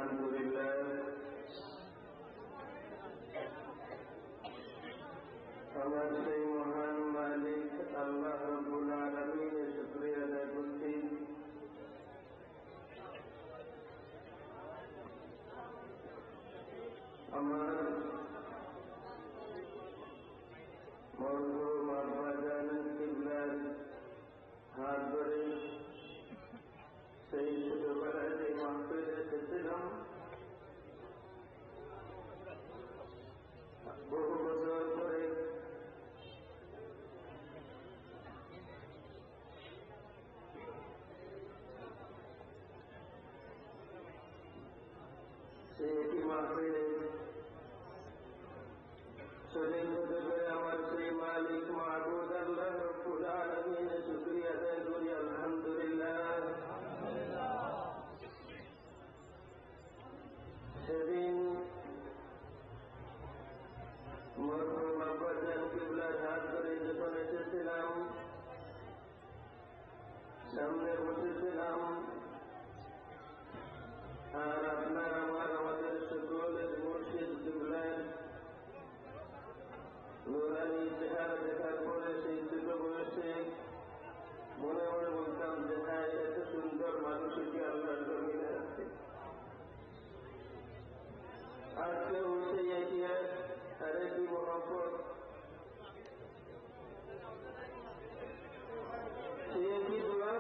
আলহামদুলিল্লাহ। আমার সেই মহান মালিক আল্লাহ রাব্বুল আলামিনের শুকরিয়া আদায় করছি। আমার মরহুম আব্বা জানের কিবলার হাত ধরে সেই ছোটবেলায় যে মাহফিলে এসেছিলাম, বহু বছর ধরে সে একই মাহফিলে শরীর হতে করে আমার সেই মালিক মাহবুদ আল্লাহ রাব্বুল আলামিনের শুকরিয়া আদায় করি। আলহামদুলিল্লাহ। সেদিন মরহুম আব্বা জান কিবলার হাত ধরে যখন এসেছিলাম, সামনে বসেছিলাম, আর আপনার আমাদের সকলের মুর্শিদ কিবলার নুরানি চেহারা দেখার পরে সেই ছোট বয়সে মনে মনে বলতাম যে হ্যাঁ, এত সুন্দর মানুষকে আল্লাহর জমিনে আছে। আজকেও সেই ইতিহাস আর একটি মহব্বত, সেই একই দোয়া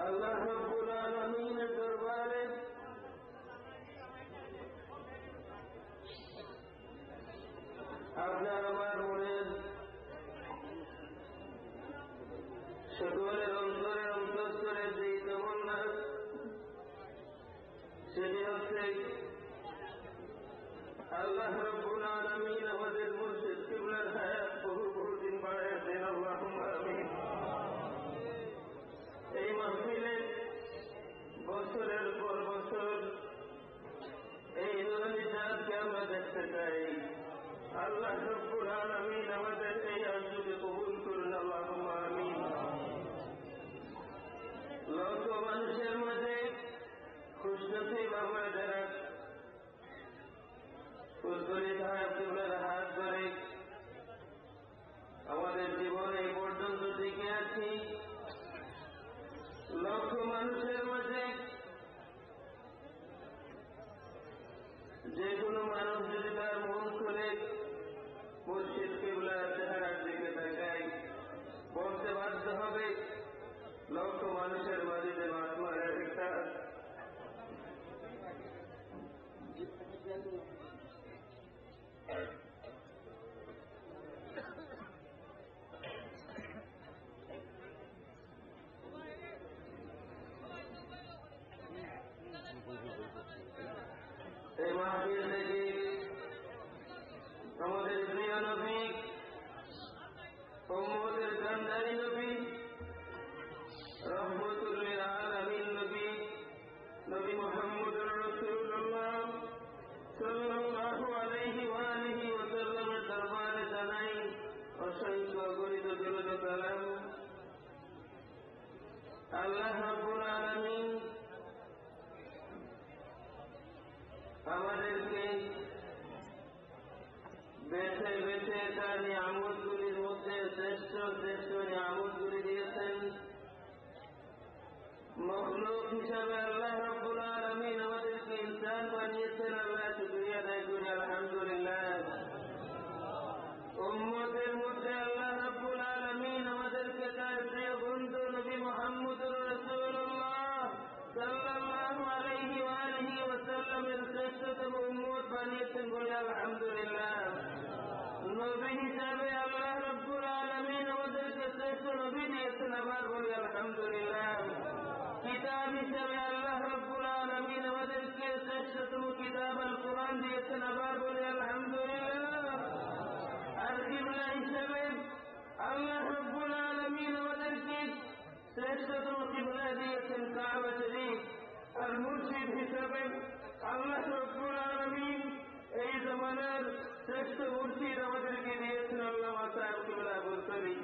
আল্লাহ রাব্বুল আলামিনের দরবারে আপনার আমার মনের সকলের অন্তরের অন্তঃস্থলের যে তমন্না, সেটি হচ্ছে আল্লাহ রাব্বুল আলামিন আমাদের মুর্শিদ কিবলার হায়াত বহু বহু দিন বাড়ায় দেন। আল্লাহুম্মা আমিন। এই মাহফিলে বছরের পর বছর এই নুরানি চাঁদকে আমরা দেখতে চাই। আল্লাহ রাব্বুল আলামিন আমাদের এই আরজুকে কবুল করুন। আল্লাহুম্মা আমিন। লক্ষ মানুষের মধ্যে খুশনসিব আমরা যারা ফুলতলি সাহেব কিবলার হাত ধরে আমাদের জীবন এই পর্যন্ত টিকে আছি। লক্ষ মানুষের মধ্যে যে কোনো মানুষ যদি তার মন খুলে মুর্শিদ কিবলার চেহারার দিকে তাকায়, বলতে বাধ্য হবে লক্ষ মানুষের মাঝে যে মহাত্মার একটা এই মাহফিল থেকে আমাদের প্রিয় নবী, উম্মতের কান্ডারি নবী, রহমতুল লিল আলামিন নবী, নবী মুহাম্মদুর রাসূলুল্লাহ সাল্লাল্লাহু আলাইহি ওয়া আলিহি ওয়া সাল্লামের দরবারে জানাই অসংখ্য গণিত দরুদ ও সালাম। আল্লাহ রাব্বুল আলামিন আমাদেরকে বেছে বেছে তার নিয়ামতগুলির মধ্যে শ্রেষ্ঠ শ্রেষ্ঠ নিয়ামতগুলি দিয়েছেন। মখলুক হিসাবে আল্লাহ রাব্বুল আলামিন আমাদেরকে ইনসান বানিয়েছেন। আল্লাহ শুকরিয়া আদায় করি। আলহামদুলিল্লাহ। উম্মতের মধ্যে আল্লাহ রাব্বুল আলামিন আমাদেরকে তার প্রিয় বন্ধু নবী মুহাম্মদুর রাসূলুল্লাহ সাল্লাল্লাহু আলাইহি ওয়া আলিহি ওয়া সাল্লামের শ্রেষ্ঠতম উম্মত বানিয়েছেন। বলে আলহামদুলিল্লাহ। নবী হিসাবে আল্লাহ রাব্বুল আলামিন আমাদেরকে শ্রেষ্ঠ নবী দিয়েছেন। আবার বলি আলহামদুলিল্লাহ। কিতাব হিসাবে আল্লাহ রাব্বুল আলামিন আমাদেরকে শ্রেষ্ঠতম কিতাব আল কোরআন দিয়েছেন। আবার বলি আলহামদুলিল্লাহ। আর কিবলা হিসাবে আল্লাহ রাব্বুল আলামিন আমাদেরকে শ্রেষ্ঠতম কিবলা দিয়েছেন কাবা শরীফ। আর মুর্শিদ হিসাবে আল্লাহ রাব্বুল আলামিন এই জমানার শ্রেষ্ঠ মুর্শিদ আমাদেরকে দিয়েছেন আল্লামা সাহেব কিবলা বুরসালি।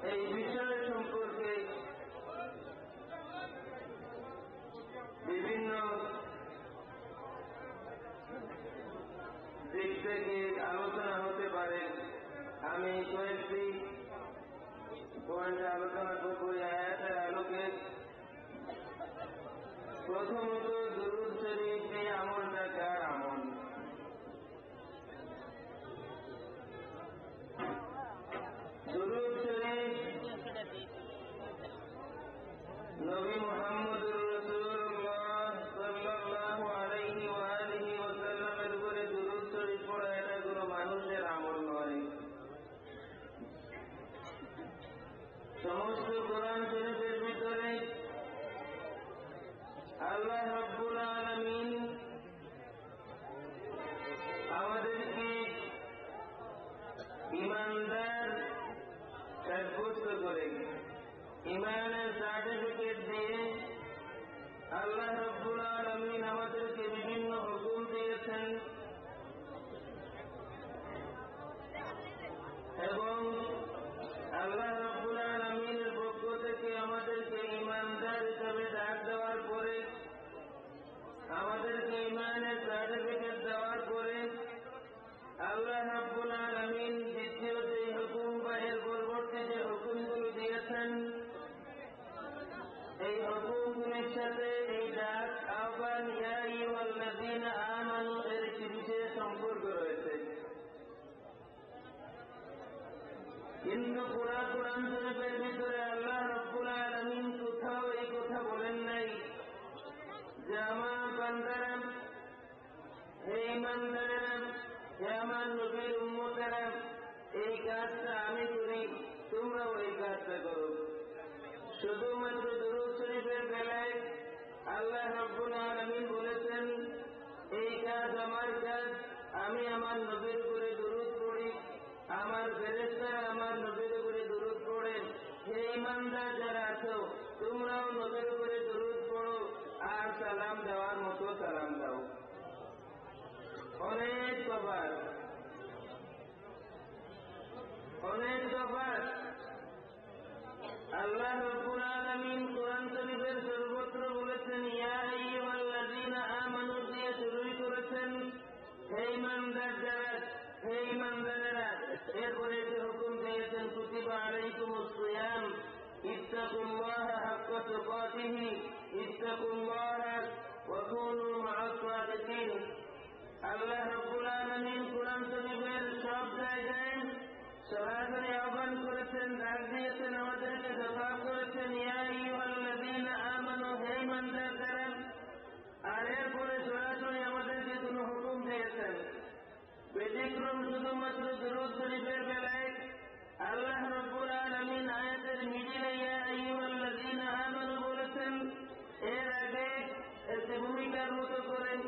এই বিষয় সম্পর্কে বিভিন্ন দিক থেকে আলোচনা হতে পারে। আমি কয়েকটি পয়েন্টে আলোচনা করব এই আয়াতের আলোকে। প্রথমত, দুরূদ শরীফ এই আমলটা কার আমল? দুরূদ শরীফ নবী মুহাম্মদুর রাসূলুল্লাহ সাল্লাল্লাহু আলাইহি ওয়া আলিহি ওয়াসাল্লামের উপরে দুরূদ শরীফ পড়া এটা কোনো মানুষের আমল নয়। সমস্ত কোরআন শরীফের ভিতরে আল্লাহ রাব্বুল আলামিন আমাদেরকে ঈমানদার সাব্যস্ত করে ঈমানের সার্টিফিকেট দিয়ে আল্লাহ রাব্বুল আলামিন আমাদেরকে বিভিন্ন হুকুম দিয়েছেন এবং আল্লাহ রাব্বুল আলামিনের পক্ষ থেকে আমাদেরকে ঈমানদার হিসেবে ডাক দেওয়ার পরে, আমাদেরকে ঈমানের সার্টিফিকেট দেওয়ার পরে আল্লাহ রাব্বুল আলামিন দ্বিতীয় যে হুকুম বা এর পরবর্তী যে হুকুমগুলো দিয়েছেন, এই হুকুমগুলির সাথে এই ডাক আহ্বান ইয়া আইয়ুহাল্লাযীনা আমানু এর একটি বিশেষ সম্পর্ক রয়েছে। কিন্তু পুরা কোরআন শরীফের ভিতরে আল্লাহ রাব্বুল আলামিন কোথাও এই কথা বলেন নাই যে আমার বান্দারা, হে ঈমানদারেরা, হে আমার নবীর উম্মতেরা, এই কাজটা আমি করি, তোমরাও এই কাজটা করো। শুধুমাত্র দুরূদ শরীফের বেলায় আল্লাহ রাব্বুল আলামিন বলেছেন, এই কাজ আমার কাজ, আমি আমার নবীর উপরে দুরূদ পড়ি, আমার ফেরেশতারা আমার নবীর উপরে দুরূদ পড়ে। হে ঈমানদার যারা আছো, তোমরাও নবীর উপরে দুরূদ পড়ো আর সালাম দেওয়ার মতো সালাম দাও। অনেক তফাৎ, অনেক তফাৎ। আল্লাহ রাব্বুল আলামিন কোরআন শরীফের সর্বত্র বলেছেন ইয়া আইয়ুহাল্লাযীনা আমানু দিয়ে শুরুই করেছেন, হে ঈমানদার যারা, হে ঈমানদারেরা। এরপরে যে হুকুম দিয়েছেন কুতিবা আলাইকুমুস সিয়াম ইত্তাকুল্লাহা হাক্কা তুকাতিহি ইত্তাকুল্লাহা ওয়া কুনু মা'আস সাদিকিন। আল্লাহ রাব্বুল আলামিন কোরআন শরীফের সব জায়গায় সরাসরি আহ্বান করেছেন, ডাক দিয়েছেন, আমাদেরকে জবাব করেছেন ইয়া আইয়ুহাল্লাযীনা আমানু, হে ঈমানদার যারা। আর এরপরে সরাসরি আমাদেরকে কোনো হুকুম দিয়েছেন। ব্যতিক্রম শুধুমাত্র দুরূদ শরীফের বেলায় আল্লাহ রাব্বুল আলামিন আয়াতের মিডিলে ইয়া আইয়ুহাল্লাযীনা আমানু বলেছেন। এর আগে একটি ভূমিকার মতো করেন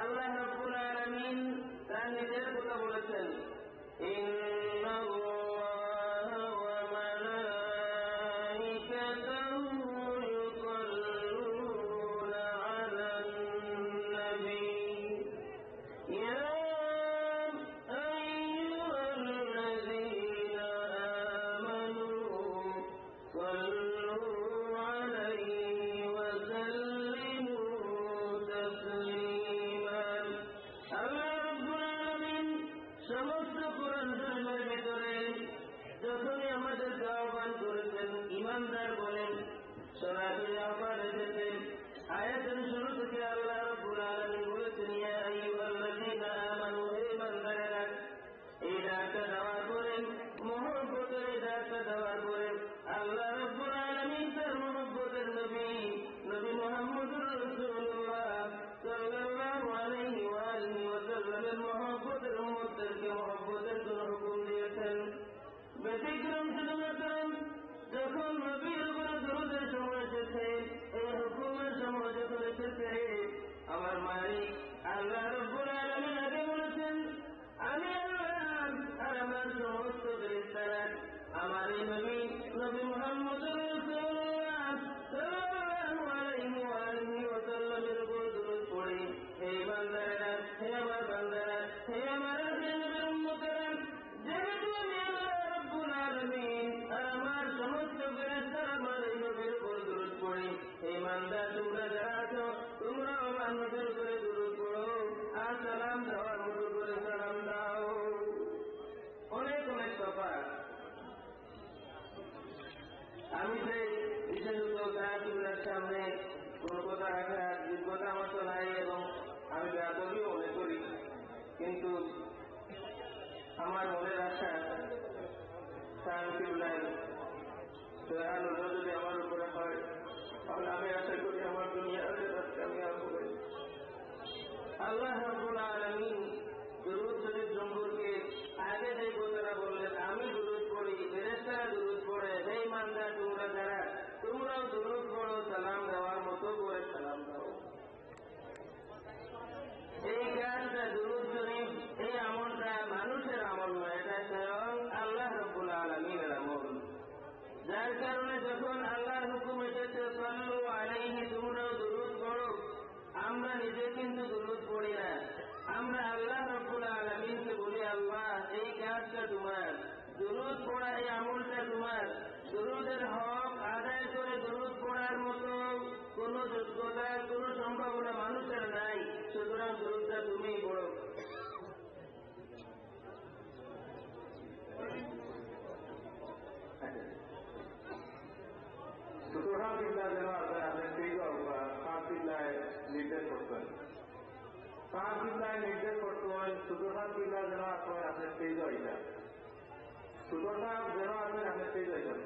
আল্লাহ রাব্বুল আলামিন তার নিজের কথা বলেছেন, ইন্নাল্লাহা ওয়া মালাইকাতাহু ইউসাল্লুনা আলান নবী ইয়া আইয়ুহাল্লাযীনা আমানু সাল্লু আলাইহি ওয়া সাল্লিমু তাসলিমান। আল্লাহ রাব্বুল আলামিন সমস্ত কোরআন শরীফের ভিতরে যখনই আমাদেরকে আহ্বান করেছেন, ঈমানদার বলেন, সরাসরি আহ্বান এসেছে। আয়াতের শুরু থেকে আল্লাহ রাব্বুল আলামিন বলেছেন ইয়া আইয়ুহাল্লাযীনা আমানু, হে ঈমানদারেরা। এই ডাকটা দেওয়ার পরে, মহব্বতের এই ডাকটা দেওয়ার পরে আল্লাহ রাব্বুল আলামিন তার মহব্বতের নবী মুহাম্মদুর রাসূলুল্লাহ সাল্লাল্লাহু আলাইহি ওয়া আলিহি ওয়াসাল্লামের মহব্বতের উম্মতদেরকে মহব্বতের জন্য হুকুম দিয়েছেন। ব্যতিক্রম শুধুমাত্র যখন নবীর উপরে দুরূদের সময় এসেছে, এই হুকুমের সময় যখন এসেছে, আমার মালিক আল্লাহ রাব্বুল আলামিন আগে বলেছেন, আমি আল্লাহ আর আমার সমস্ত ফেরেশতারা আমার এই নবী মুহাম্মদুর রাসূলুল্লাহ সাল্লাল্লাহু আলাইহি ওয়া আলিহি ওয়াসাল্লামের উপর দুরূদ পড়ি। হে বান্দারা, হে আমার বান্দারা, হে আমার নবীর উম্মতেরা, যেহেতু আমি আল্লাহ রাব্বুল আলামিন আর আমার আমি সেই বিশেষত তাহার সামনে কোন কথা রাখার যোগ্যতা আমার তো নাই এবং আমি ব্যাপকীয় মনে করি, কিন্তু আমার মনের আশা শান্তিউল্লাহ যদি আমার উপরে হয় তাহলে আমি আশা করি আমার দুনিয়ার কামিয়াব হবে। আল্লাহ রাব্বুল আলামিন দুরূদ শরীফ সম্পর্কে আগে যে কথাটা বললেন, আমি দুরূদ পড়ি, ফেরেশতারা দুরূদ পড়ে, হে ইমানদার তোমরা যারা, তোমরাও দুরূদ পড়ো, সালাম দেওয়ার মতো করে সালাম দাও। এই কাজটা দুরূদ শরীফ, এই আমলটা মানুষের আমল নয়, এটা স্বয়ং আল্লাহ রাব্বুল আলামিনের আমল। যার কারণে যখন আল্লাহর হুকুম এসেছে সাল্লু আলাইহি, তোমরাও দুরূদ পড়ো, আমরা নিজে কিন্তু দুরূদ পড়ি না। আমরা আল্লাহ রাব্বুল আলামিনকে বলি, আল্লাহ এই কাজটা তোমার, দুরূদ পড়া এই আমলটা তোমার, দুরূদের হক আদায় করে দুরূদ পড়ার মতো কোন যোগ্যতা, কোন সম্ভাবনা মানুষের নাই, সুতরাং দুরূদটা তুমিই পড়ো। সুতরাং চিন্তা যেন আপনি সেই পাঁচ চিন্তায় নির্দেশ করতেন, পাঁচ চিন্তায় নির্দেশ করতেন, সুতরাং চিন্তা যেন আপনার আপনি সেই যাইটা, সুতরাং যেন আপনি সেই যাইতেন।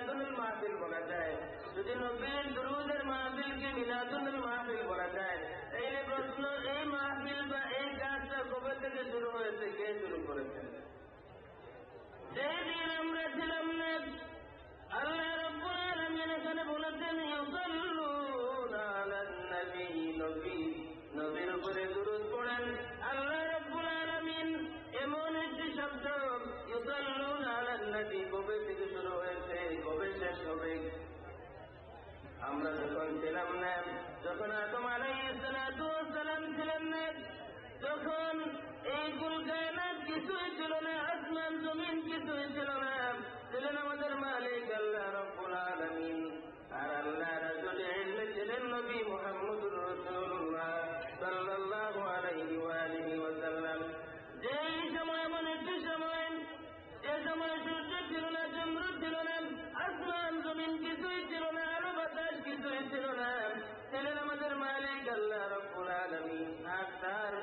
মিলাদুল মাহফিল বলা যায়, যদি নবীর দুরুদের মাহফিলকে মিলাদুল মাহফিল বলা যায়, তাইলে প্রশ্ন এই মাহফিল বা এই কাজটা কবে থেকে শুরু হয়েছে, কে শুরু করেছেন? যেদিন আমরা ছিলাম না, আল্লাহ রাব্বুল আলামিন এখানে বলেছেন ইউসাল্লুনা আলান নবী, নবীর উপরে দুরূদ পড়েন। আল্লাহ রাব্বুল আলামিন এমন একটি শব্দ ইউসাল্লুনা আলান নবী কবে থেকে শুরু হয়েছে, কবে শেষ হবে? আমরা যখন ছিলাম না, যখন আদম আলাইহিস সালাতু ওয়াস সালাম ছিলেন না, তখন এই কুল কায়নাত কিছুই ছিল না, আসমান জমিন কিছুই ছিল না, ছিলেন আমাদের মালিক আল্লাহ রাব্বুল আলামিন। আর আল্লাহ রাসূল ইলমে ছিলেন নবী মুহাম্মদুর রাসূলুল্লাহ সাল্লাল্লাহু আলাইহি ওয়া আলিহি ওয়াসাল্লাম। যেই সময় এমন একটি সময়, যে সময় সূর্য ছিল না, চন্দ্র ছিল না, আসমান জমিন কিছুই ছিল না, আলো বাতাস কিছুই ছিল না, ছিলেন আমাদের মালিক আল্লাহ রাব্বুল আলামিন। আর তার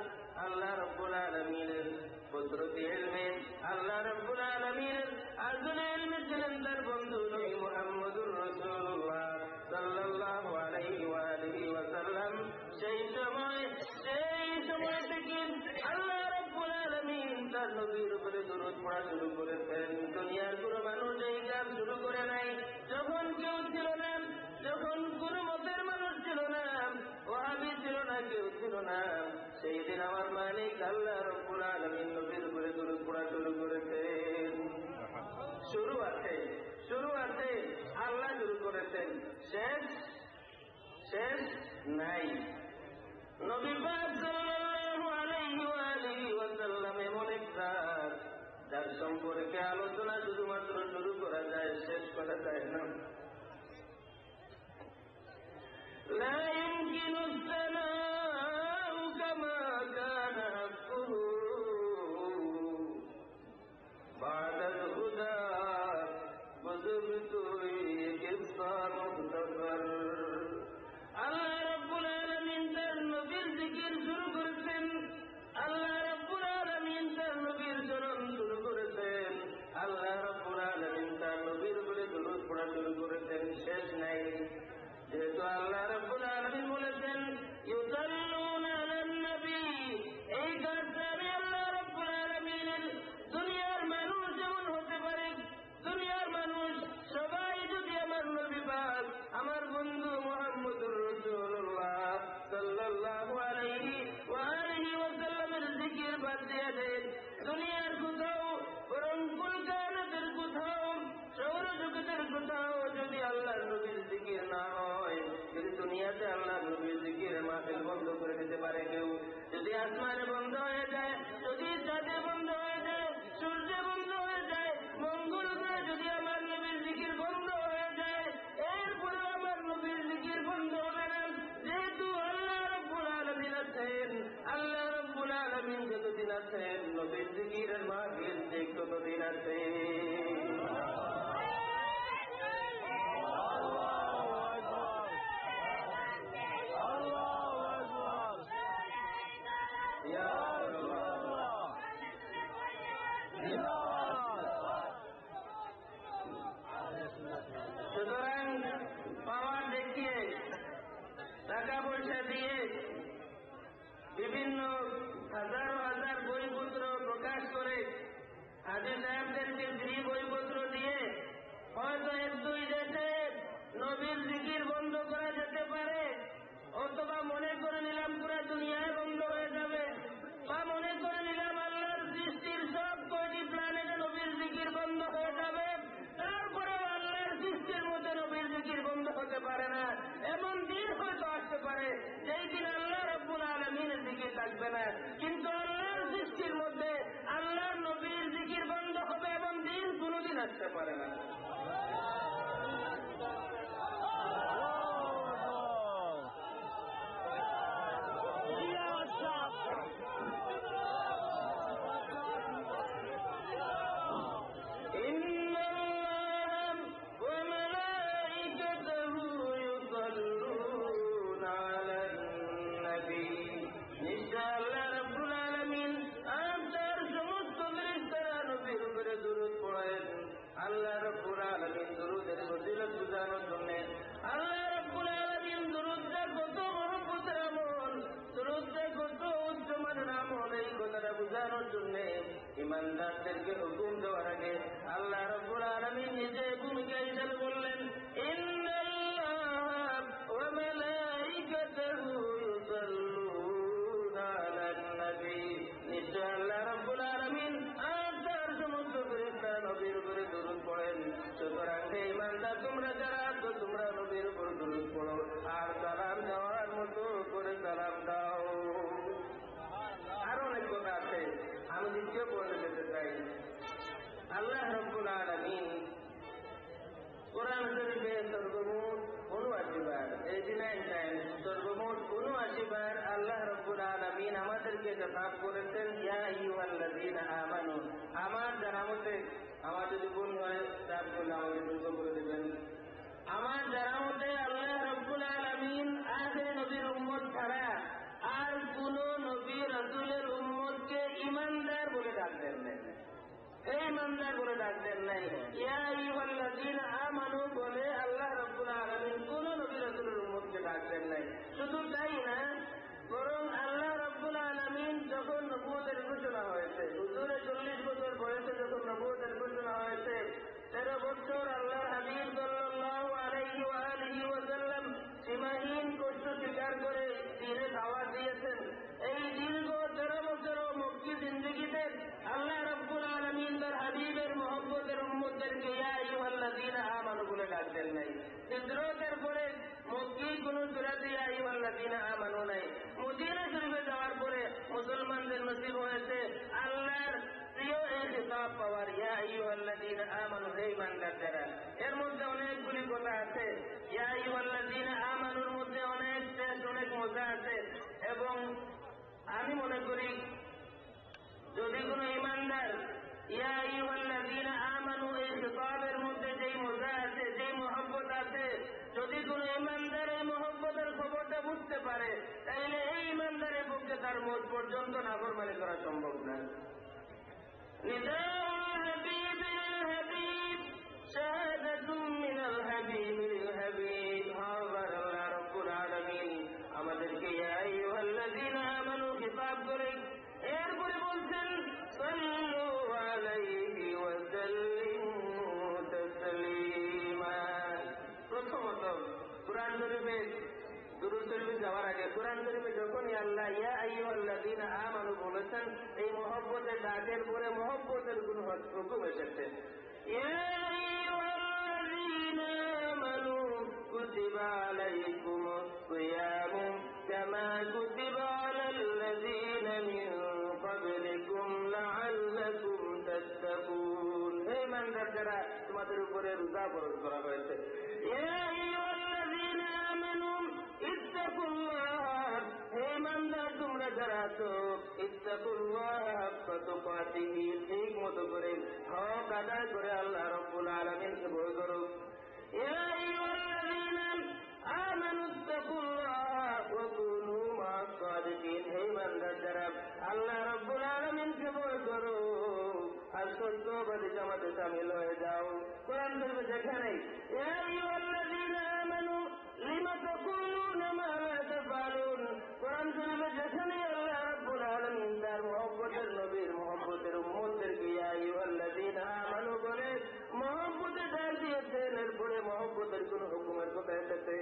আল্লাহ রাব্বুল আলামিনের কুদরতি ইলমে আল্লাহ রাব্বুল আলামিনের আসলে ইলমে ছিলেন তার বন্ধু নবী মুহাম্মদুর রাসূলুল্লাহ সাল্লাল্লাহু আলাইহি ওয়া আলিহি ওয়াসাল্লাম। সেই সময় থেকে আল্লাহ রাব্বুল আলামিন তার নবীর উপরে দরুদ পড়া শুরু করেছেন। দুনিয়ার কোনো মানুষ এই কাজ শুরু করে নাই। যখন কেউ ছিল না, যখন কোন মতের মানুষ ছিল না, ওয়াহাবি ছিল না, কেউ ছিল না, সেই দিন আমার মালিক আল্লাহ রাব্বুল আলামিন নবীর উপরে দরুদ পড়া শুরু করেছেন। শুরু আছে আল্লাহ শুরু করেছেন, শেষ নাই। নবী পাক সাল্লাল্লাহু আলাইহি ওয়া আলিহি ওয়াসাল্লাম এমন এক জাত, যার সম্পর্কে আলোচনা শুধুমাত্র শুরু করা যায়, শেষ করা যায় না। লা ইউমকিনু الثناء كما كان حقه بعد الهدى وذبت قصة مختصر। আল্লাহ রাব্বুল আলামিন তার নবীর জিকির শুরু করেছেন, আল্লাহ রাব্বুল আলামিন তার নবীর চরণ শুরু করেছেন, আল্লাহ রাব্বুল আলামিন তার নবীর উপরে দরুদ পড়া শুরু করেছেন, শেষ নাই। যেহেতু আল্লাহ রাব্বুল আলামিন বলেছেন ইউসাল্লুনা আলান নবী, এই কাজটা আমি আল্লাহ রাব্বুল আলামিনের দুনিয়ার মানুষ যেমন হতে পারে, দুনিয়ার মানুষ সবাই যদি আমার নবী পাক আমার বন্ধু মুহাম্মদুর রাসূলুল্লাহ সাল্লাল্লাহু আলাইহি ওয়া আলিহি ওয়াসাল্লামের জিকির বাদ দিয়ে দেন, দুনিয়ার কোথাও, বরং কুল কায়নাতের কোথাও, সৌরজগতের কোথাও যদি আল্লাহর নবীর জিকির না হয়, যদি দুনিয়াতে আল্লাহর নবীর জিকিরের মাহফিল বন্ধ করে দিতে পারে কেউ, যদি আসমানে বন্ধ হয়ে যায়, যদি চাঁদে বন্ধ হয়ে যায়, সূর্যে বন্ধ হয়ে যায়, মঙ্গল গ্রহে যদি আমার নবীর জিকির বন্ধ হয়ে যায়, এরপরে আমার নবীর জিকির বন্ধ হবে না। যেহেতু আল্লাহ রাব্বুল আলামিন আছেন, আল্লাহ রাব্বুল আলামিন যতদিন আছেন, নবীর জিকিরের মাহফিল যে ততদিন আছে। সুতরাং পাওয়ার দেখিয়ে, টাকা পয়সা দিয়ে, বিভিন্ন হাজার হাজার বইপত্র প্রকাশ করে, হাজী সাহেবদেরকে ফ্রি বইপত্র দিয়ে হয়তো এক দুই দেশে নবীর জিকির বন্ধ করা যেতে পারে, অথবা মনে করে নিলাম পুরা দুনিয়ায় বন্ধ হয়ে যাবে, বা মনে করে নিলাম আল্লাহর সৃষ্টির সব কয়টি প্ল্যানেটে নবীর জিকির বন্ধ হয়ে যাবে, তারপরেও আল্লাহর সৃষ্টির মধ্যে নবীর জিকির বন্ধ হতে পারে না। এমন দিন হয়তো আসতে পারে যেই দিন আল্লাহ রাব্বুল আলামিনের জিকির থাকবে না, কিন্তু আল্লাহর সৃষ্টির মধ্যে আল্লাহর নবীর জিকির বন্ধ হবে, এমন দিন কোনোদিন আসতে পারে না। আল্লাহ রাব্বুল ইমানদারদেরকে হুকুম দেওয়ার আগে আল্লাহ রাব্বুল আলামিন নিজে ভূমিকা হিসেবে বললেন, ইন্নাল্লাহ ওয়া মালাইকাতাহু ইউসাল্লুনা আলান নবী। নিশ্চয় আল্লাহ রাব্বুল আলামিন আর তার সমস্ত ফেরেশতারা নবীর উপরে দরুদ পড়েন। সুতরাং হে ইমানদার তোমরা যারা আছো তোমরা নবীর উপর দরুদ পড়ো আর সালাম দেওয়ার মতো করে সালাম দাও। আরো অনেক কথা আছে, আমি দ্বিতীয় পড়ে যেতে চাই। আল্লাহ রাব্বুল আলামিন কোরআন শরীফে সর্বমোট ৭৯ বার, 89 টাইমস, সর্বমোট ৭৯ বার আল্লাহ রাব্বুল আলামিন আমাদেরকে খেতাব করেছেন, ইয়া আইয়ুহাল্লাযীনা আমানু। আমার জানা মতে, আমার যদি ভুল হয় তার জন্য আমাকে দুঃখ করে দেবেন। আমার জানা মতে আল্লাহ রাব্বুল আলামিন আখির নবীর উম্মত ছাড়া আর কোন নবী রাসূলের উম্মতকে ঈমানদার বলে ডাকতেন না। এই ইমানদার বলে ডাকতেন নাই। ইয়া আইয়ুহাল্লাযীনা আমানু বলে আল্লাহ রাব্বুল আলামিন কোন নবী রাসূলের উম্মতকে ডাকতেন নাই। শুধু তাই না, বরং আল্লাহ রাব্বুল আলামিন যখন নবুয়তের ঘোষণা হয়েছে, হুজুরে 40 বছর বয়সে যখন নবুয়তের ঘোষণা হয়েছে, 13 বছর আল্লাহর হাবিব সাল্লাল্লাহু আলাইহি ওয়া আলিহি ওয়াসাল্লাম সীমাহীন কষ্ট স্বীকার করে দ্বীনে দাওয়াত দিয়েছেন। এই দীর্ঘ 13 বছর মক্কি জিন্দেগিতে আল্লাহ রাব্বুল আলামিন তার হাবিবের মহব্বতের উম্মতদেরকে ইয়া আইয়ুহাল্লাযীনা আমানু বলে ডাকতেন নাই। হিজরতের পরে মক্কির কোন সূরাতে ইয়া আইয়ুহাল্লাযীনা আমানু নাই। মদিনা শরীফে যাওয়ার পরে মুসলমানদের নসিব হয়েছে আল্লাহর প্রিয় এই খেতাব পাওয়ার, ইয়া আইয়ুহাল্লাযীনা আমানু, হে ঈমানদার যারা। এর মধ্যে অনেকগুলি কথা আছে। ইয়া আইয়ুহাল্লাযীনা আমানুর মধ্যে অনেক টেস্ট, অনেক মজা আছে। এবং আমি মনে করি যদি কোনো ঈমানদার ইয়া আইয়ুহাল্লাযীনা আমানু এই খেতাবের মধ্যে যেই মজা আছে, যেই মহব্বত আছে, যদি কোনো ঈমানদার এই মহব্বতের খবরটা বুঝতে পারে, তাইলে এই ঈমানদারের পক্ষে তার মত পর্যন্ত নাফরমানি করা সম্ভব না। নিদাউল হাবিব হাবিব শাহাদাতুম মিনাল হাবিবিল হাবিব। আল্লাহ রাব্বুল আলামিন আমাদেরকে ইয়া আইয়ুহাল্লাযীনা আমানু খেতাব করে এরপরে বলছেন সাল্লু আলাইহি ওয়া সাল্লিমু তাসলিমা। প্রথমত কুরআন শরীফে দুরূদ শরীফে যাওয়ার আগে কুরআন শরীফে যখনই আল্লাহ ইয়া আইয়ুহাল্লাযীনা আমানু বলেছেন, এই মহব্বতের ডাকের পরে মহব্বতের কোন হুকুম এসেছে। ইয়া আইয়ুহাল্লাযীনা আমানু কুতিবা আলাইকুমুস সিয়ামু কামা কুতিবা আলাল্লাযীনা মিন ক্বাবলিকুম লাআল্লাকুম তাত্তাকুন। হে ঈমানদার যারা, তোমাদের উপরে রোজা ফরজ করা হয়েছে। ইয়া আইয়ুহাল্লাযীনা আমানু ইত্তাকুল্লাহ, হে ঈমানদার তোমরা যারা আছো, ইত্তাকুল্লাহ হাক্কা তুকাতিহি, ঠিক মতো করে হক আদায় করে আল্লাহ রাব্বুল আলামিনকে ভয় করো। ইয়া আইয়ুহাল্লাযীনা আমানু ইত্তাকুল্লাহ ওয়া কুনু মা'আস সাদিকিন, হে ঈমানদার যারা আল্লাহ রাব্বুল আলামিনকে ভয় করো আর সত্যবাদী জামাতে শামিল হয়ে যাও। কোরআন শরীফে যেখানে ইয়া আইয়ুহাল্লাযীনা আমানু লিমা তাকুলুনা মা লা তাফআলুন, কোরআন শরীফে যেখানে আল্লাহ রাব্বুল আলামিন তার মহব্বতের নবীর মহব্বতের উম্মতদেরকে ইয়া আইয়ুহাল্লাযীনা আমানু বলে মহব্বতে ডাক দিয়েছেন, এরপরে মহব্বতের কোন হুকুমের কথা এসেছে।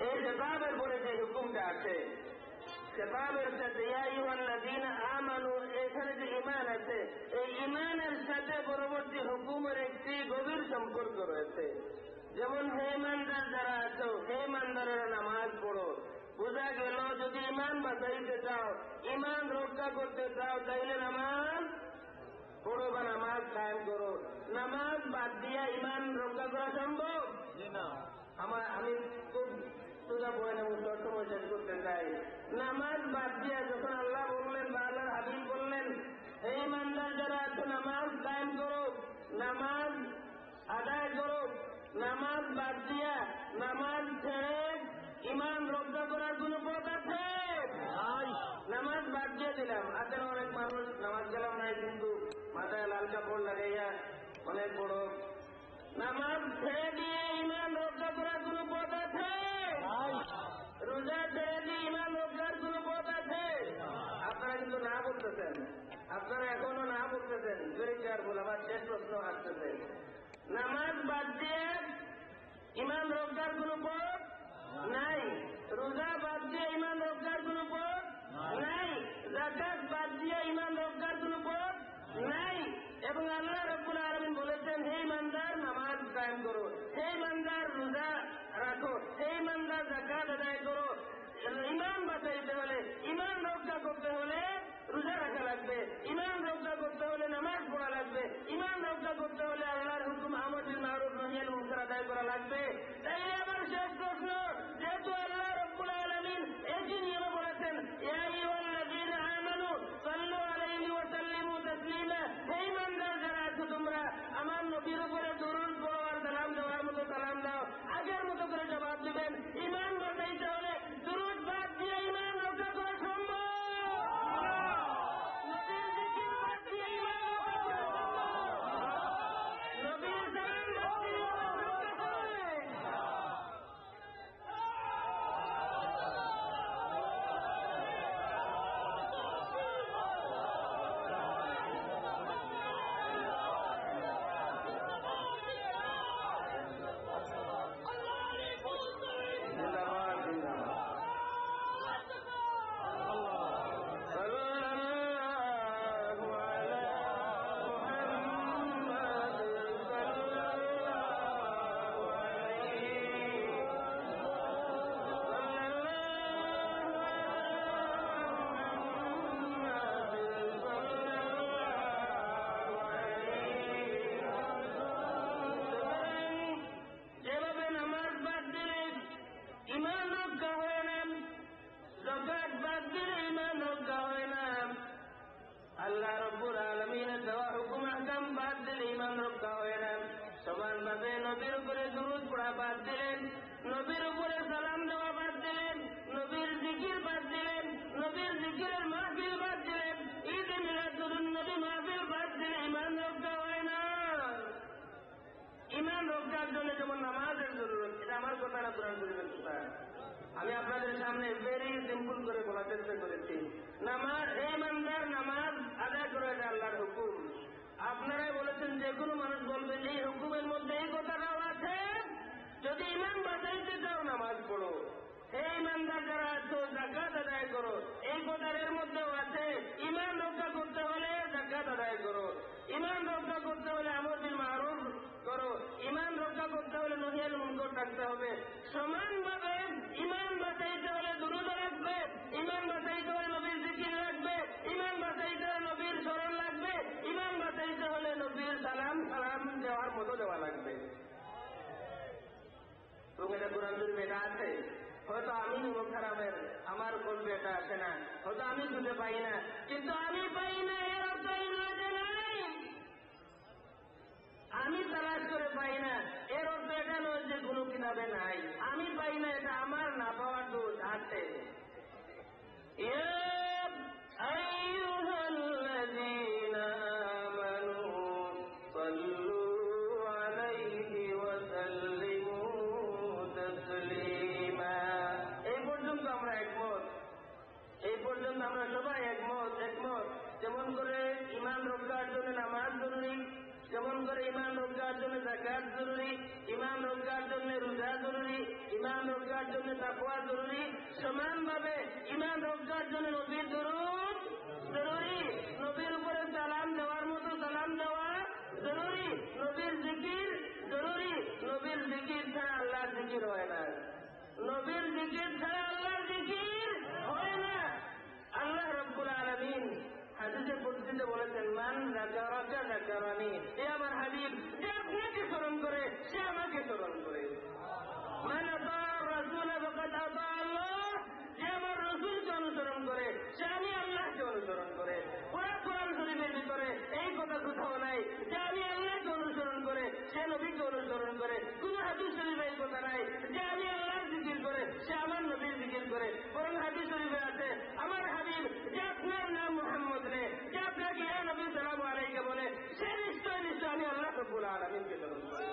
এই খেতাবের পরে যে হুকুমটা আছে, খেতাবের সাথে ইয়া আইয়ুহাল্লাযীনা আমানু, এখানে যে ঈমান আছে, এই ঈমানের সাথে পরবর্তী হুকুমের একটি গভীর সম্পর্ক রয়েছে। যেমন হে ঈমানদার যারা আছো, হে ঈমানদারেরা নামাজ পড়ো। বোঝা গেল যদি ঈমান বাঁচাইতে চাও, ঈমান রক্ষা করতে চাও, তাইলে নামাজ পড়ো বা নামাজ কায়েম করো। নামাজ বাদ দিয়া ঈমান রক্ষা করা সম্ভব? আমি খুব সোজা বলেন এবং সময় শেষ করতে চাই। নামাজ বাদ দিয়া যখন আল্লাহ বললেন বা আল্লাহর হাবিব বললেন, হে ঈমানদার যারা আছো নামাজ কায়েম করো, নামাজ আদায় করো, নামাজ বাদ দিয়া নামাজ ছেড়ে ঈমান রক্ষা করার কোন পথ আছে? নামাজ বাদ দিয়ে দিলাম, আজকাল অনেক মানুষ নামাজ গেলাম নাই কিন্তু মাথায় লাল কাপড় লাগাইয়া অনেক বড়। নামাজ ছেড়ে দিয়ে ঈমান রক্ষা করার কোন পথ আছে? রোজা ছেড়ে দিয়ে ঈমান রক্ষার কোন পথ আছে? আপনারা কিন্তু না বলতেছেন। আপনারা এখনো না বলতেছেন, ভেরি কেয়ারফুল, আমার শেষ প্রশ্ন আসতেছে। নামাজ বাদ দিয়ে ইমান রক্ষার কোন পথ নাই, রোজা বাদ দিয়ে ইমান রক্ষার কোন পথ নাই, যাকাত বাদ দিয়ে ইমান রক্ষার কোন পথ নাই। এবং আল্লাহ রাব্বুল আলামিন বলেছেন, হে ইমানদার নামাজ কায়েম করো, হে ইমানদার রোজা রাখো, হে ইমানদার যাকাত আদায় করো। ইমান বাঁচাইতে হলে, ইমান রক্ষা করতে হলে রোজা রাখা লাগবে, ইমান রক্ষা করতে হলে নামাজ পড়া লাগবে, ইমান রক্ষা করতে হলে আল্লাহর হুকুম আমর বিল মারুফ নহি আনিল মুনকার আদায় করা লাগবে। তাই আমার শেষ প্রশ্ন, যেহেতু আল্লাহ রাব্বুল আলামিন একই নিয়মে বলেছেন, ইয়া আইয়ুহাল্লাযীনা আমানু সাল্লু আলাইহি ওয়া সাল্লিমু তাসলিমা, হে ইমানদার যারা আছো তোমরা আমার নবীর উপরে দরুদ পড়ো আর সালাম দেওয়ার মতো সালাম দাও। আগের মতো করে জবাব দিবেন, ইমান বাঁচাইতে হলে দরুদ বাদ দিয়ে ইমান রক্ষা করা সম্ভব? আল্লাহ রাব্বুল আলামিনের দেওয়া হুকুম আহকাম বাদ দিলে ঈমান রক্ষা হয় না। সমানভাবে নবীর উপরে দুরূদ পড়া বাদ দিলেন, নবীর উপরে সালাম দেওয়া বাদ দিলেন, নবীর জিকির বাদ দিলেন, নবীর জিকিরের মাহফিল বাদ দিলেন, ঈদে মিলাদুন নবী মাহফিল বাদ দিলে ঈমান রক্ষা হয় না। ঈমান রক্ষার জন্য যেমন নামাজের জরুরত, এটা আমার কথা না, কোরআন শরীফের কথা। আমি আপনাদের সামনে ভেরি সিম্পল করে বলার চেষ্টা করেছি। নামাজ, এই ইমানদার নামাজ আদায় করে, এটা আল্লাহর হুকুম। আপনারাই বলেছেন, যে কোনো মানুষ বলবে এই হুকুমের মধ্যে এই কথাটাও আছে, যদি ইমান বাঁচাইতে চাও নামাজ পড়ো, হে ইমানদার যারা আছো যাকাত আদায় করো, এই কথার এর মধ্যেও আছে। ইমান রক্ষা করতে হলে যাকাত আদায় করো, ইমান রক্ষা করতে হলে আমর বিল মারুফ করো, ইমান রক্ষা করতে হলে নহি আনিল মুনকার থাকতে হবে। সমানভাবে ইমান বাঁচাইতে হলে দুরূদ রাখবে, ইমান বাঁচাইতে হলে নবীর জিকির রাখবে, ইমান বাঁচাইতে হলে নবীর স্মরণ লাগবে, ইমান বাঁচাইতে হলে নবীর সালাম দেওয়ার মতো দেওয়া লাগবে। তুমি এটা কোরআন শরীফে এটা আছে। হয়তো আমি খারাপের, আমার বলবে এটা আসে না, হয়তো আমি খুঁজে পাই না, কিন্তু আমি পাই না এর অর্থ এই নয় যে নাই। আমি তালাশ করে পাই না এর অর্থ এটা নয় যে কোনো কিতাবে নাই। আমি পাই না, এটা আমার না পাওয়ার দোষ আছে। আইয়ুহাল্লাযীনা আমানু সাল্লু আলাইহি ওয়া সাল্লিমু তাসলিমা। এই পর্যন্ত আমরা একমত, এই পর্যন্ত আমরা সবাই একমত। যেমন করে ঈমান রক্ষার জন্য নামাজ জরুরি, যেমন করে ঈমান রক্ষার জন্য যাকাত জরুরি, ঈমান রক্ষার জন্য রোজা জরুরি, ঈমান রক্ষার জন্য তাকওয়া জরুরি, সমানভাবে ঈমান রক্ষার জন্য নবীর দরুদ জরুরি, নবীর উপরে সালাম দেওয়ার মতো সালাম দেওয়া জরুরি, নবীর জিকির জরুরি। নবীর জিকির ছাড়া আল্লাহর জিকির হয় না, নবীর জিকির ছাড়া আল্লাহর জিকির হয় না। আল্লাহ রাব্বুল আলামিন হাদিসের পরিস্থিতিতে বলেছেন, মান যাকারাকা যাকারানি, এ আমার হাবিব, যে আপনাকে স্মরণ করে সে আমাকে স্মরণ করে। মান আতা রাসূল ফাকাদ আতা আল্লাহ, যে আমার রাসূলকে অনুসরণ করে সে আমি আল্লাহকে অনুসরণ করে। কোরআন শরীফের ভিতরে এই কথা কোথাও নাই যে আমি আল্লাহকে অনুসরণ করে সে নবীকে অনুসরণ করে। কোন হাদিস শরীফে এই কথা নাই যে আমি আল্লাহর জিকির করে সে আমার নবীর জিকির করে। বরং হাদিস শরীফে আছে, আমার হাবিব যে আপনার নাম মুহাম্মদ রে, যে আপনাকে ইয়া নবী সালামু আলাইহি বলে, সে নিশ্চয় আমি আল্লাহ রাব্বুল আলামিনকে স্মরণ করি।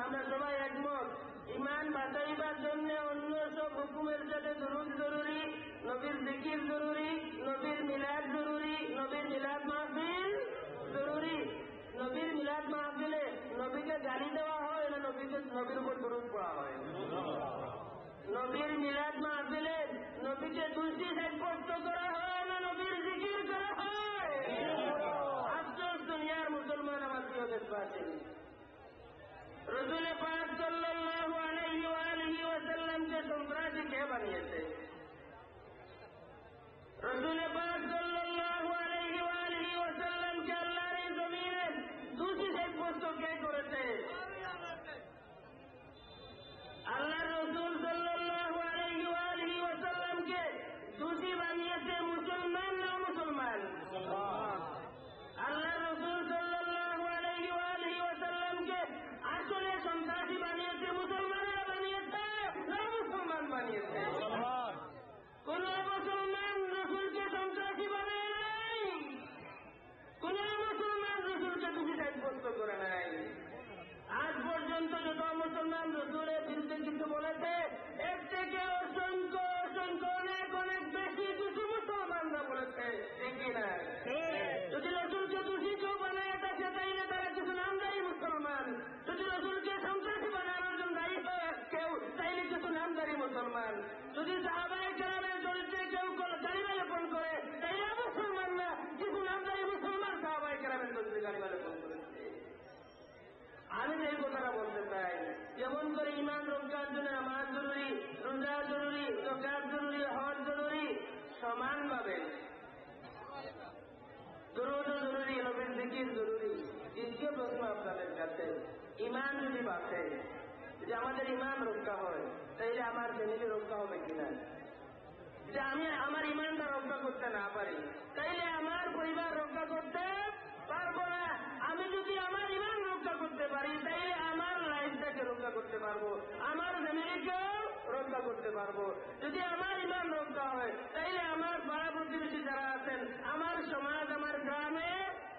আমরা সবাই একমত ইমান বাঁচাইবার জন্য অন্য সব হুকুমের সাথে দুরূদ জরুরি, নবীর জিকির জরুরি, নবীর মিলাদ জরুরি, নবীর মিলাদ মাহফিল জরুরি। নবীর মিলাদ মাহফিলে নবীকে গালি দেওয়া হয় না নবীর উপর দুরূদ পড়া হয়? নবীর মিলাদ মাহফিলে নবীকে দোষী সাব্যস্ত করা হয় না নবীর জিকির করা হয়? আফসোস দুনিয়ার মুসলমান আমার প্রিয় দেশবাসী, রসুল পাক সাল্লাল্লাহু আলাইহি ওয়া আলিহি ওয়াসাল্লামকে সন্ত্রাসী কে বানিয়েছে? রসুল পাক সাল্লাল্লাহু আলাইহি ওয়া আলিহি ওয়াসাল্লামকে আল্লাহর এই জমিনে দোষী সাব্যস্ত কে করেছে? আল্লাহ রসুল সাল্লাল্লাহু আলাইহি ওয়া আলিহি ওয়াসাল্লামকে দোষী বানিয়েছে মুসলমান না মুসলমান? আল্লাহ রসুল সাল্লাল্লাহু আলাইহি ওয়া আলিহি ওয়াসাল্লামকে আসলে সন্ত্রাসী বানিয়েছে মুসলমানরা বানিয়েছে না মুসলমান বানিয়েছে? কোন মুসলমান রসুলকে সন্ত্রাসী বানায় নাই, কোন মুসলমান রসুলকে দোষী সাব্যস্ত করে নাই। আজ পর্যন্ত যত মুসলমান রসুলের বিরুদ্ধে কিছু বলেছে এর থেকে অসংখ্য অসংখ্য অনেক অনেক বেশি কিছু মুসলমানরা বলেছে, ঠিক কিনা? যদি রসুলকে দোষী কেউ বানায় থাকে তাইলে তারা কিছু নামদারি মুসলমান, যদি রসুলকে সন্ত্রাসী বানানোর জন্য দায়ী কেউ তাইলে কিছু নামদারি মুসলমান, যদি সাহাবায়ে কেরামের চরিত্রে কেউ গালিমা লেপন করে তাইলে মুসলমান না, কিছু নামদারি মুসলমান সাহাবায়ে কেরামের চরিত্রে গালিমা লেপন করেছে। আমি এই কথাটা বলতে চাই, যেমন করে ইমান রক্ষার জন্য নামাজ জরুরি, রোজা জরুরি, যাকাত জরুরি, হজ জরুরি, সমানভাবে দুরূদ জরুরি, নবীর জিকির জরুরি। দ্বিতীয় প্রশ্ন আপনাদের কাছে, ইমান যদি বাঁচে, যদি আমাদের ইমান রক্ষা হয় তাইলে আমার ফ্যামিলি রক্ষা হবে কিনা? যে আমি আমার ইমানটা রক্ষা করতে না পারি তাইলে আমার পরিবার রক্ষা করতে পারবো না। আমি যদি আমার ইমান রক্ষা করতে পারি তাইলে আমার লাইফটাকে রক্ষা করতে পারবো, আমার ফ্যামিলিকেও রক্ষা করতে পারবো। যদি আমার ইমান রক্ষা হয় তাইলে আমার পাড়া প্রতিবেশী যারা আছেন, আমার সমাজ, আমার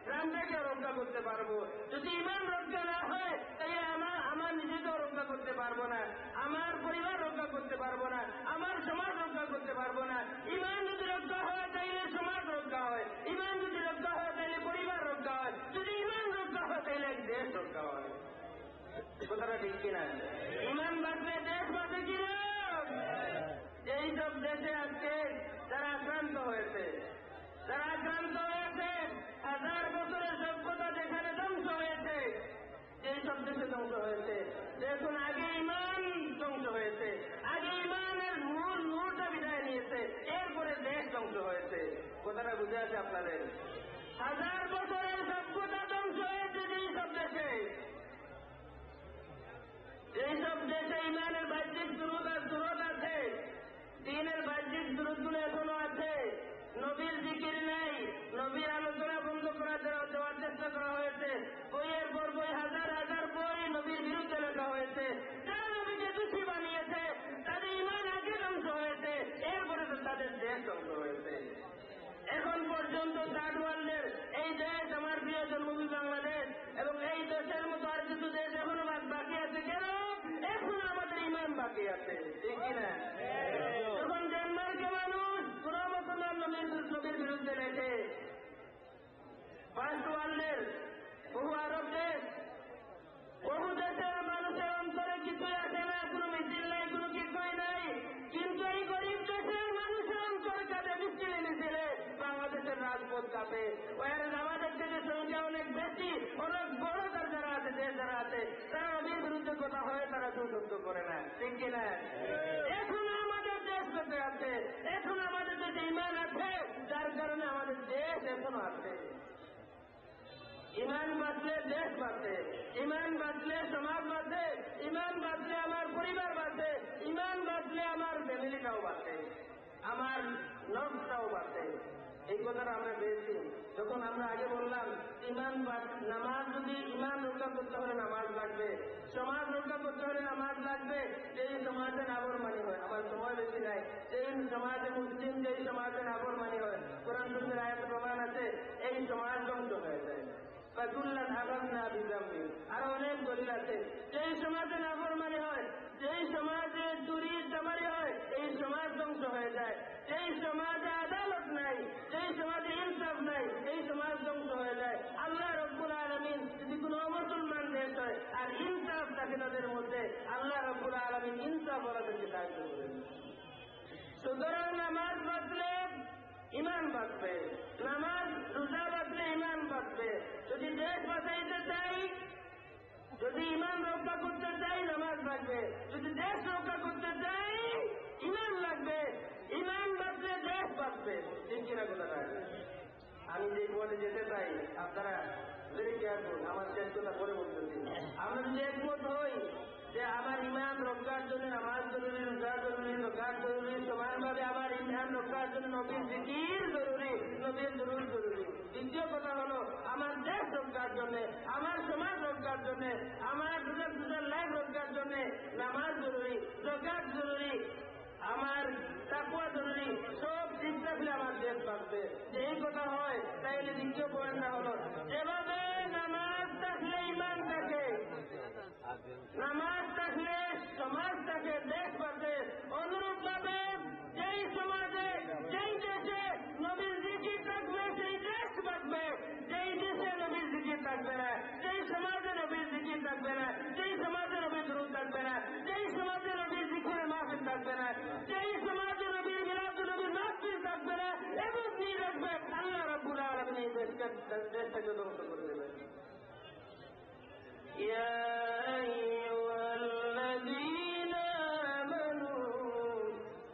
গ্রামটাকে রক্ষা করতে পারবো। যদি ইমান রক্ষা না হয় তাইলে আমার নিজেকেও রক্ষা করতে পারবো না, আমার পরিবার রক্ষা করতে পারবো না, আমার সমাজ রক্ষা করতে পারবো না। ইমান যদি রক্ষা হয় তাইলে সমাজ রক্ষা হয়, ইমান যদি রক্ষা হয় তাইলে পরিবার রক্ষা হয়, যদি ইমান রক্ষা হয় তাইলে দেশ রক্ষা হয়। কথাটা ঠিক কিনা? ইমান বাঁচলে দেশ বাঁচে কিনা? এইসব দেশে আজকে যারা আক্রান্ত হয়েছে, হাজার বছরের সভ্যতা যেখানে ধ্বংস হয়েছে, যেই সব দেশে ধ্বংস হয়েছে, দেখুন আগে ইমান ধ্বংস হয়েছে, আগে ইমানের মূল নূরটা বিদায় নিয়েছে, এরপরে দেশ ধ্বংস হয়েছে। কথাটা বুঝে আছে আপনাদের? হাজার বছরের সভ্যতা ধ্বংস হয়েছে যেই সব দেশে, ইমানের বাহ্যিক দুরূদ আছে, দ্বীনের বাহ্যিক দুরূদগুলো এখনো আছে, নবীর জিকির নেই, নবীর আলোচনা বন্ধ দেওয়ার চেষ্টা করা হয়েছে, বইয়ের পর বই, হাজার হাজার বই নবীর বিরুদ্ধে লেখা হয়েছে। যারা নবীকে দোষী বানিয়েছে তাদের ইমান আগে ধ্বংস হয়েছে, এরপরে তো তাদের দেশ ধ্বংস হয়েছে। এখন পর্যন্ত থার্ড ওয়ার্ল্ডের এই দেশ, আমার প্রিয় জন্মভূমি বাংলাদেশ, এবং এই দেশের মতো আর কিছু দেশ এখনো বাকি আছে। কেন? এখনো আমাদের ইমান বাকি আছে, ঠিক কিনা? যখন ডেনমার্কে মানুষ কোন মুসলমান নবীর বিরুদ্ধে লেখে, ফার্স্ট ওয়ার্ল্ডের বহু আরব দেশ, বহু দেশের মানুষের অন্তরে কিছুই আসে না, কোনো মিছিল নাই, কোনো কিছুই নাই, কিন্তু এই গরিব দেশের মানুষের অন্তর কাঁপে, মিছিলে মিছিলে বাংলাদেশের রাজপথ কাঁপে। আমাদের দেশের সংখ্যা অনেক বেশি, অনেক বড় যারা আছে, দেশ যারা আছে, তারা নবীর বিরুদ্ধে কথা হয়, তারা সুসুদ্ধ করে না, ঠিক কিনা? এখন আমাদের দেশ বেঁচে আছে, এখন আমাদের দেশে ইমান আছে, যার কারণে আমাদের দেশ এখনো আছে। ইমান বাঁচলে দেশ বাঁচে, ইমান বাঁচলে সমাজ বাঁচে, ইমান বাঁচলে আমার পরিবার বাঁচে, ইমান বাঁচলে আমার ফ্যামিলিটাও বাঁচে, আমার নফসটাও বাঁচে। এই কথাটা আমরা পেয়েছি যখন আমরা আগে বললাম নামাজ, যদি ইমান রক্ষা করতে হলে নামাজ লাগবে, সমাজ রক্ষা করতে হলে নামাজ লাগবে। যেই সমাজে নাফরমানি হয়, আমার সময় বেশি নাই, যেই সমাজে মুসলিম, যেই সমাজে নাফরমানি হয়, কোরআন শরীফের আয়াতে প্রমাণ আছে, এই সমাজ ধ্বংস হয়ে যায়। আরো অনেক দলিল আছে, যেই সমাজ যদি ইমান রক্ষা করতে চাই নামাজ লাগবে, যদি দেশ রক্ষা করতে চাই ইমান লাগবে, ইমান বাঁচলে দেশ বাঁচবে। ঠিক কিনা কথা লাগবে? আমি যে পথে যেতে চাই আপনারা ভেরি কেয়ারফুল, আমার শেষ কথা করে বলতেছি। আমরা যদি একমত হই যে আমার ইমান রক্ষার জন্য নামাজ জরুরি, রোজা জরুরি, রোজা জরুরি, সমানভাবে আমার ইমান রক্ষার জন্য নবীর জিকির জরুরি, নবীর দরুদ জরুরি। দ্বিতীয় কথা হলো আমার দেশ রক্ষার জন্য, আমার সমাজ রক্ষার জন্য, আমার দুজন লাইফ রক্ষার জন্য নামাজ জরুরি, যাকাত জরুরি, আমার তাকওয়া জরুরি। সব ঠিক থাকলে আমার দেশ বাঁচবে। যে এই কথা হয় তাইলে দ্বিতীয় পয়েন্টটা হলো যেভাবে নামাজ থাকলে ইমান থাকে, নামাজ থাকলে সমাজ থাকে, দেশ বাঁচে, অনুরূপ ভাবে যেই সমাজে যেই দেশে নবীর জিকির থাকবে সেই দেশ বাঁচবে। যেই দেশে নবীর জিকির থাকবে না, যেই সমাজে নবীর জিকির থাকবে না, যেই সমাজে নবীর দরুদ থাকবে না, যেই সমাজে নবীর জিকিরের মাহফিল থাকবে না, যেই সমাজে নবীর মিলাদ নবীর মাহফিল থাকবে না, এবং কি রাখবে আল্লাহ রাব্বুল আলামিন এই দেশটাকে ধ্বংস করে দেবে। يا أيها الذين آمنوا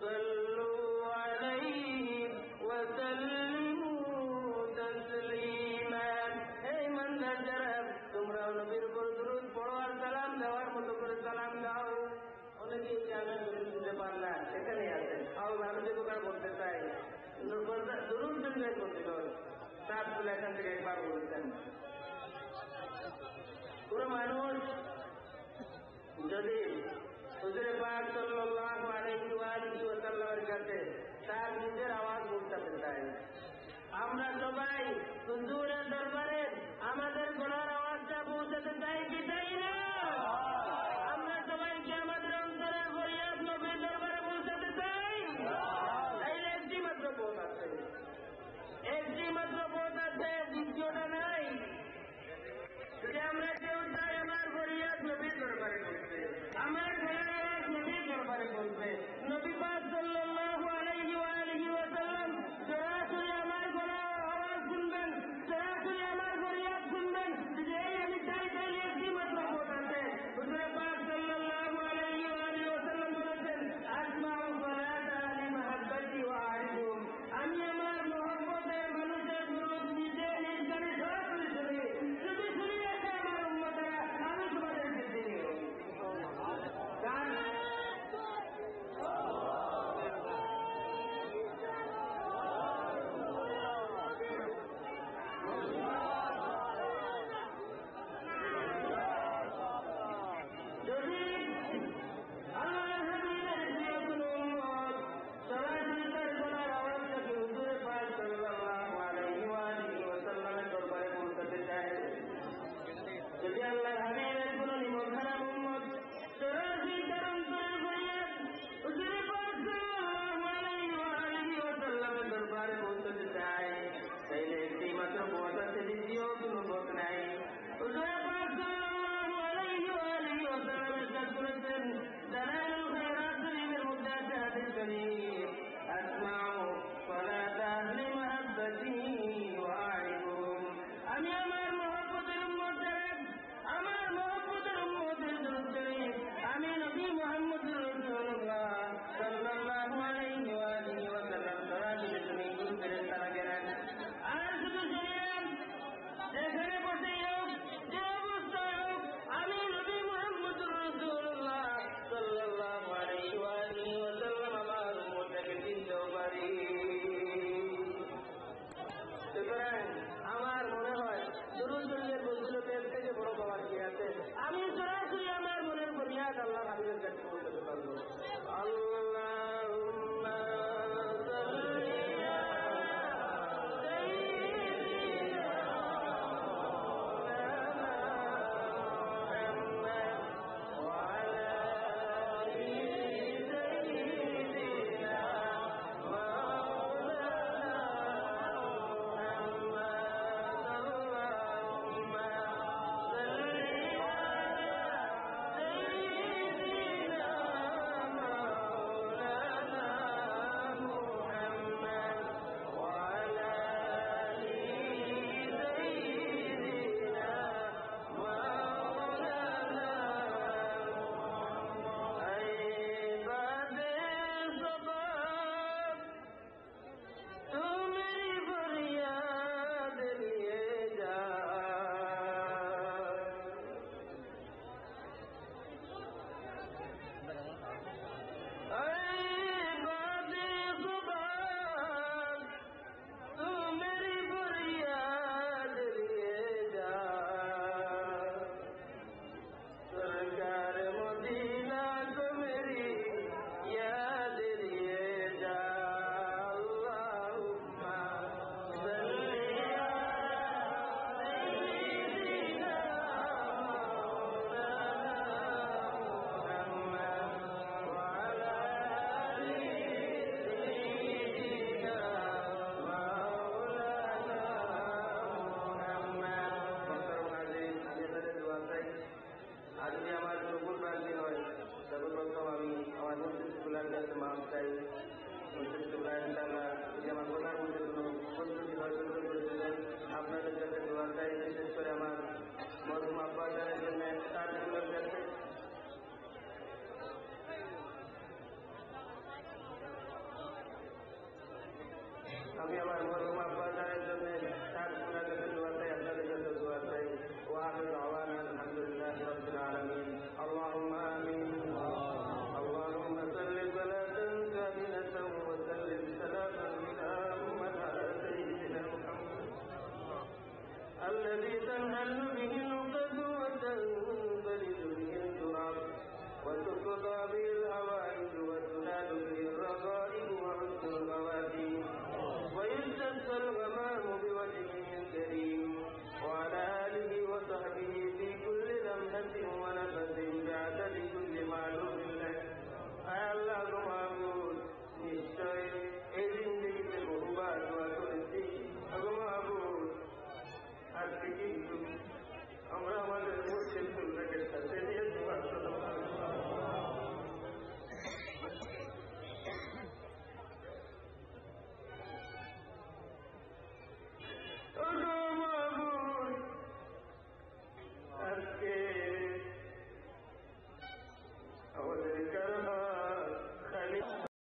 صلوا عليه وسلموا تسليما। হে ইমানদার যারা, তোমরা নবীর উপর দরুদ পড়ো আর সালাম দেওয়ার মতো করে সালাম দাও। অনেকেই জানেন দরুদ দিতে পার না, সেখানেই আছে। আমি যে দোকান বলতে চাই দরুদ দিতে করছিল তার তুলে এখান থেকে একবার বলতেন। পুরো মানুষ যদি হুজুর পাক সাল্লাল্লাহু আলাইহি ওয়া সাল্লামের কাছে তার নিজের আওয়াজ পৌঁছাতে চাই, আমরা সবাই হুজুরের দরবারে আমাদের গলার আওয়াজটা পৌঁছাতে চাই কি চাই না? আমরা সবাই কি আমাদের অন্তরের ফরিয়াদ নবীর দরবারে পৌঁছাতে চাই? তাইলে একটি মাত্র পথ আছে, একটি মাত্র পথ আছে, দ্বিতীয়টা নাই। যদি আমরা কেউ চাই আমার ফরিয়াদ নবীর দরবারে বলতে, আমার গলার আওয়াজ নবীর দরবারে বলতে, নবী পাক সাল্লাল্লাহু আলাইহি ওয়া সাল্লাম সরাসরি আমার গলার আওয়াজ শুনবেন, সরাসরি আমার ফরিয়াদ শুনবেন। যদি আমি চাই তাইলে একটি মাত্র পথ আছে। হুজুর পাক সাল্লাল্লাহু আলাইহি ওয়া সাল্লাম বলেছেন, আসমাউ সালাত আহলি মাহাব্বতি ওয়া আরিফুম। আমি আমার মহব্বতের মানুষের দরুদ নিজে নিজ কানে সরাসরি শুনি। যদি শুনি আছে আমার উম্মতেরা, আমি তোমাদেরকে চিনি। যদি আল্লাহ হাবিবের প্রিয় কোনো উম্মত সরাসরি তার গলার আওয়াজটাকে হুজুর পাক সাল্লাল্লাহু আলাইহি ওয়া সাল্লামের দরবারে পৌঁছাতে চায়, যদি আল্লাহ হাবিবের